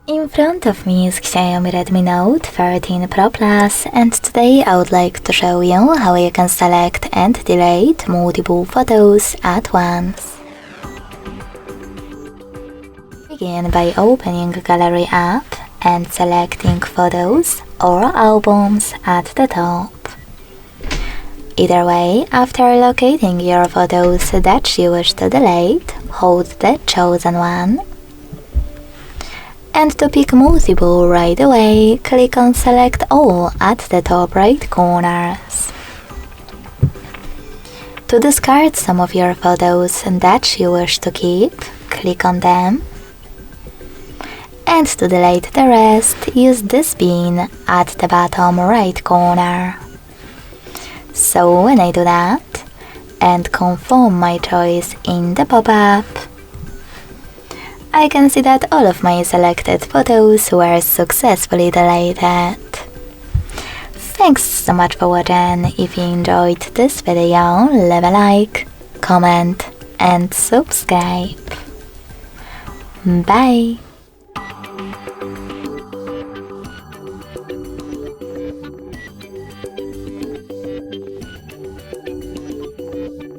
In front of me is XIAOMI Redmi Note 13 Pro Plus, and today I would like to show you how you can select and delete multiple photos at once. Begin by opening Gallery app and selecting Photos or Albums at the top. Either way, after locating your photos that you wish to delete, hold the chosen one. And to pick multiple right away, click on Select All at the top right corners. To discard some of your photos that you wish to keep, click on them. And to delete the rest, use this pin at the bottom right corner. So when I do that, and confirm my choice in the pop-up, I can see that all of my selected photos were successfully deleted. Thanks so much for watching. If you enjoyed this video, leave a like, comment and subscribe. Bye!